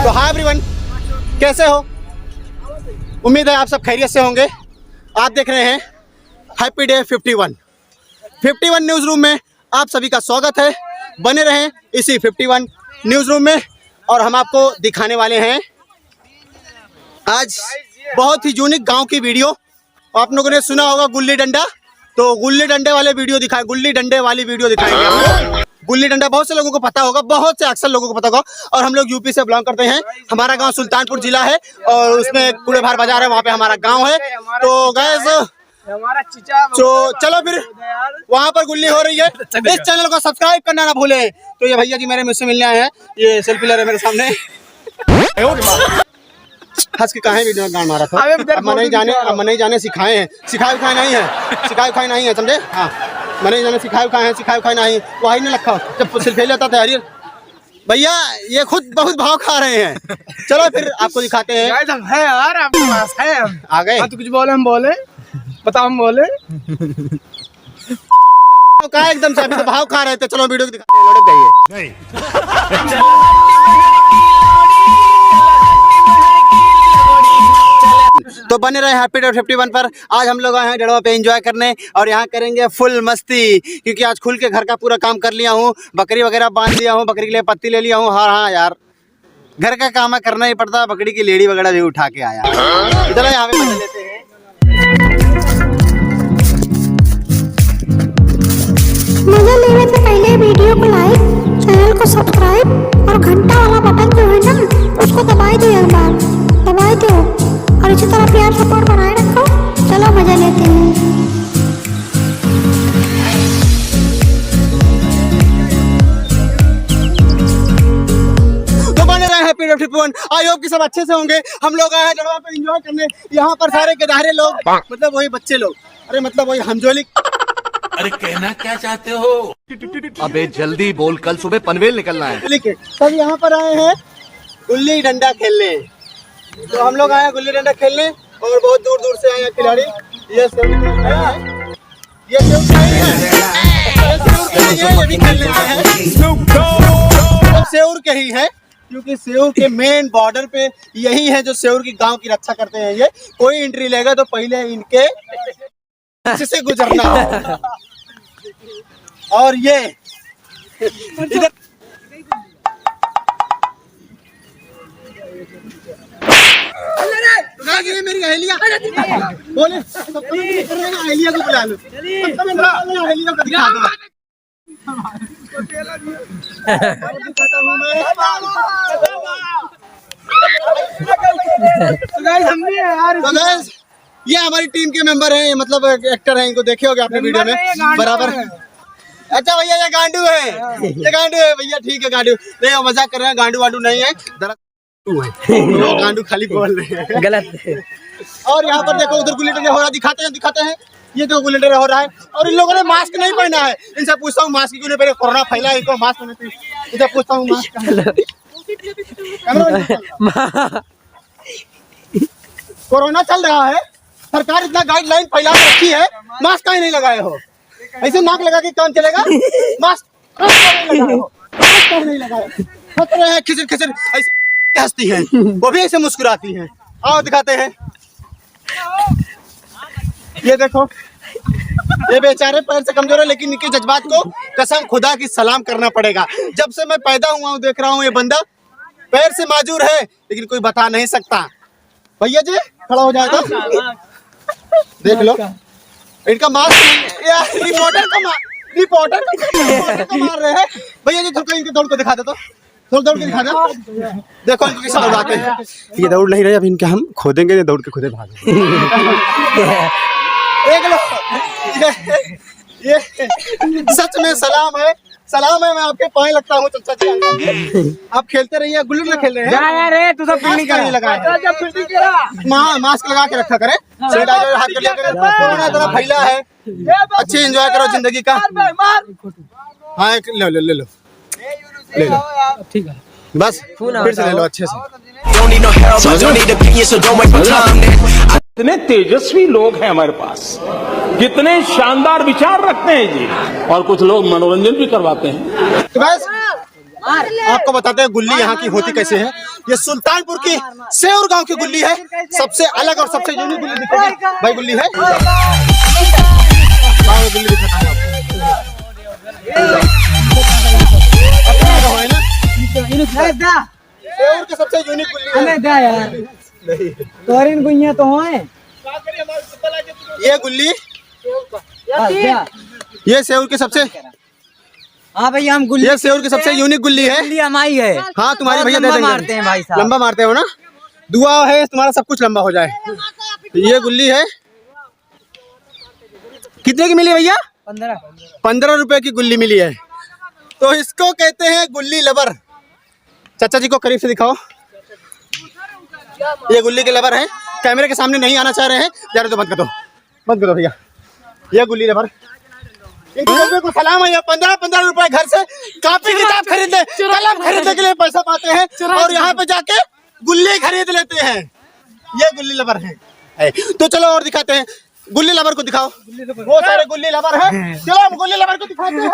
तो hi everyone, कैसे हो? उम्मीद है आप सब खैरियत से होंगे। आप देख रहे हैं हैप्पी डे 51 न्यूज़ रूम में आप सभी का स्वागत है। बने रहें इसी 51 न्यूज़ रूम में और हम आपको दिखाने वाले हैं आज बहुत ही यूनिक गांव की वीडियो। आप लोगों ने सुना होगा गुल्ली डंडा, तो गुल्ली डंडे वाले वीडियो दिखाए, गुल्ली डंडे वाली वीडियो दिखाएंगे आपको। गुल्ली डंडा बहुत से लोगों को पता होगा, बहुत से अक्सर लोगों को पता होगा। और हम लोग यूपी से बिलोंग करते हैं। हमारा गांव सुल्तानपुर जिला है और उसमें कूड़ेभार बाजार है, वहाँ पे हमारा गांव है। तो गैस तो चलो फिर वहाँ पर गुल्ली हो रही है। इस चैनल को सब्सक्राइब करना ना भूलें। तो ये भैया जी मेरे मुझसे मिलने आए हैं, ये सेल्फी ले रहे मेरे सामने। हंस के कहाँ वीडियो में गान मारा था। अब मैं नहीं जाने सिखाए हैं, सिखाए उखाए नहीं है समझे। हाँ मैं नहीं जाने सिखाए उखाए नहीं, वही नहीं रखा जब सेल्फी लेता था यार। भैया ये खुद बहुत भाव खा रहे हैं। चलो फिर आपको दिखाते हैं। है यार आपके पास है, आ गए तो कुछ बोले, हम बोले बताओ, हम बोले तो कहा एकदम से अभी तो भाव खा रहे थे। चलो वीडियो दिखाते हैं। लड़क गई है तो बने रहे हैप्पी डे 51 पर। आज हम लोग आए हैं जड़वा पे एंजॉय करने और यहाँ करेंगे फुल मस्ती, क्योंकि आज खुल के घर का पूरा काम कर लिया हूँ। बकरी वगैरह बांध लिया हूँ, बकरी के लिए पत्ती ले लिया हूँ। हाँ यार, घर का काम करना ही पड़ता। बकरी की लेड़ी वगैरह भी उठा के आया। इधर यहाँ पे मजे लेते हैं। मजा लेने से पहले वीडियो को लाइक, चैनल को सब्सक्राइब और घंटा वाला बटन जो है ना उसको दबाई दो, एक बार दबाई दो और इसी तरह प्यार सपोर्ट बनाए रखो। चलो मजा लेते हैं। तो बने रहे हैप्पी डे 51। आई होप कि सब अच्छे से होंगे। हम लोग आए हैं जड़वा पे एंजॉय करने। यहाँ पर सारे गधारे लोग, मतलब वही बच्चे लोग, अरे मतलब वही हमजोली। अरे कहना क्या चाहते हो? अबे जल्दी बोल, कल सुबह पनवेल निकलना है। लेकिन सब यहाँ पर आए हैं गुल्ली डंडा खेलने। तो हम लोग आए हैं गुल्ली डंडा खेलने और बहुत दूर दूर से आए हैं खिलाड़ी। ये सेऊर के ही है, क्योंकि सेऊर के मेन बॉर्डर पे यही है जो सेऊर की गांव की रक्षा करते हैं। ये कोई एंट्री लेगा तो पहले इनके से गुजरना हो। और ये इधर मेरी अहेलिया बोले, अहेलिया को बुला लो, अहेलिया को दिखा दो। ये हमारी टीम के मेंबर हैं, मतलब एक्टर हैं। इनको देखे होगे आपने वीडियो में बराबर। अच्छा भैया ये गांडू है, ये गांडू है भैया। ठीक है गांडू नहीं, मजाक कर रहे हैं। गांडू वांडू नहीं है, गांडू खाली बोल रहे हैं, गलत है। और यहाँ पर देखो उधर गुल्ली डंडा हो रहा है, दिखाते हैं। ये तो गुल्ली डंडा हो रहा है और इन लोगों ने मास्क नहीं पहना है। इनसे पूछता हूँ मास्क क्यों नहीं पहने? कोरोना फैला है, इनको मास्क पहने। इधर पूछता हूँ मास्क कोरोना चल रहा है, सरकार इतना गाइडलाइन फैला रखी है, मास्क कहीं नहीं लगाए हो। ऐसे नाक लगा के काम चलेगा? मास्क नहीं लगाए, खिचर ऐसे हंसती हैं, वो भी ऐसे मुस्कुराती हैं। आओ दिखाते हैं। ये देखो, ये बेचारे पैर से कमजोर है, लेकिन इनके जज्बात को कसम खुदा की सलाम करना पड़ेगा। जब से मैं पैदा हुआ हूँ देख रहा हूँ ये बंदा पैर से माजूर है, लेकिन कोई बता नहीं सकता। भैया जी खड़ा हो जाएगा, देख लो इनका मास्क। रिपोर्टर को मार रहे हैं। भैया जी थोड़ा इनके दौड़ को दिखा दो, तो दौड़ के दिखा दो। देखो इनको कैसे दौड़ाते हैं। ये दौड़ नहीं रहे, अब इनके हम खोदेंगे, ये दौड़ के खुदे भागेंगे। देख लो ये सच में सलाम है, मैं आपके पाए लगता हूँ चाचा जी। आप खेलते रहिए, गुल्ली ना खेल रहे हैं। तू सब नहीं लगाया, मास्क लगा के रखा करे, सैनिटाइजर हाथ कर लिया करे। कोरोना इतना फैला है, अच्छी एंजॉय करो जिंदगी का। हाँ ले लो ठीक है, बस फिर से ले लो अच्छे से। कितने तेजस्वी लोग हैं हमारे पास, कितने शानदार विचार रखते हैं जी, और कुछ लोग मनोरंजन भी करवाते हैं। तो बस आपको बताते हैं गुल्ली यहाँ की होती कैसे है। ये सुल्तानपुर की सेऊर गांव की गुल्ली है, सबसे अलग और सबसे यूनिक गुल्ली दिखेगी भाई। गुल्ली है, गुल्ली दिखाता हूं आपको। सेऊर की सबसे यूनिक गुल्ली है। तोरिन गुइया तो हैं। ये गुल्ली, ये सेऊर की सबसे, हाँ भैया हम गुल्ली, ये सेऊर की सबसे यूनिक गुल्ली है। गुल्ली हमारी है। हाँ तुम्हारी भैया दे लंबा देंगे। मारते हैं भाई साहब। लंबा मारते हो ना, दुआ है तुम्हारा सब कुछ लंबा हो जाए। ये गुल्ली है, कितने की मिली भैया? 15 रुपए की गुल्ली मिली है। तो इसको कहते हैं गुल्ली लवर। चाचा जी को करीब से दिखाओ, ये गुल्ली के लवर है। कैमरे के सामने नहीं आना चाह रहे हैं, जा रहे तो बंद कर दो, बंद कर दो भैया। ये गुल्ली लवर, इनकी गुल्ली को सलाम है। ये 15 रुपए घर से कॉपी किताब खरीदने, कलम खरीदने के लिए पैसा पाते हैं और यहाँ पे जाके गुल्ली खरीद लेते हैं। ये गुल्ली लवर है। तो चलो और दिखाते हैं, गुल्ली लवर को दिखाओ। वो सारे गुल्ली लवर है, चलो हम गुल्ली लवर को दिखाते हैं।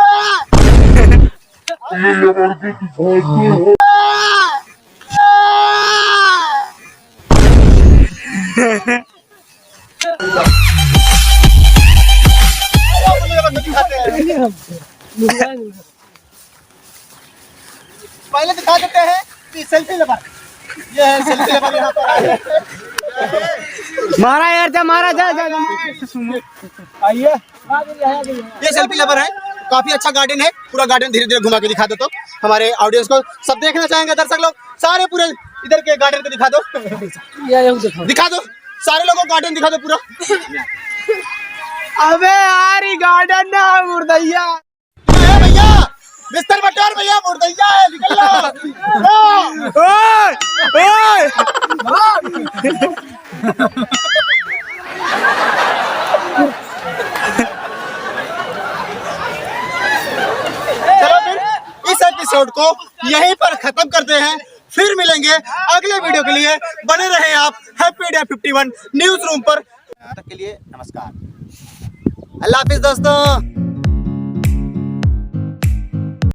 पहले दिखा देते हैं कि सेल्फी लवर, ये है सेल्फी लवर। यहाँ पर मारा यार, जा मारा, जा जा आइए। ये सेल्फी लवर है। काफी अच्छा गार्डन है, पूरा गार्डन धीरे धीरे घुमा के दिखा दो तो हमारे ऑडियंस को, सब देखना चाहेंगे दर्शक लोग, सारे पूरे इधर के गार्डन को दिखा दो, दिखा दो सारे लोगों को गार्डन दिखा दो पूरा। अबे यार ये गार्डन ना मुर्दैया। ए भैया बिस्तर बटोर भैया, मुर्दैया है, निकल लो। चलो फिर इस एपिसोड को यहीं पर खत्म करते हैं, फिर मिलेंगे अगले वीडियो के लिए। बने रहे आप हैप्पी डे 51 न्यूज रूम पर। तब तक के लिए नमस्कार, अल्लाह हाफिज दोस्तों।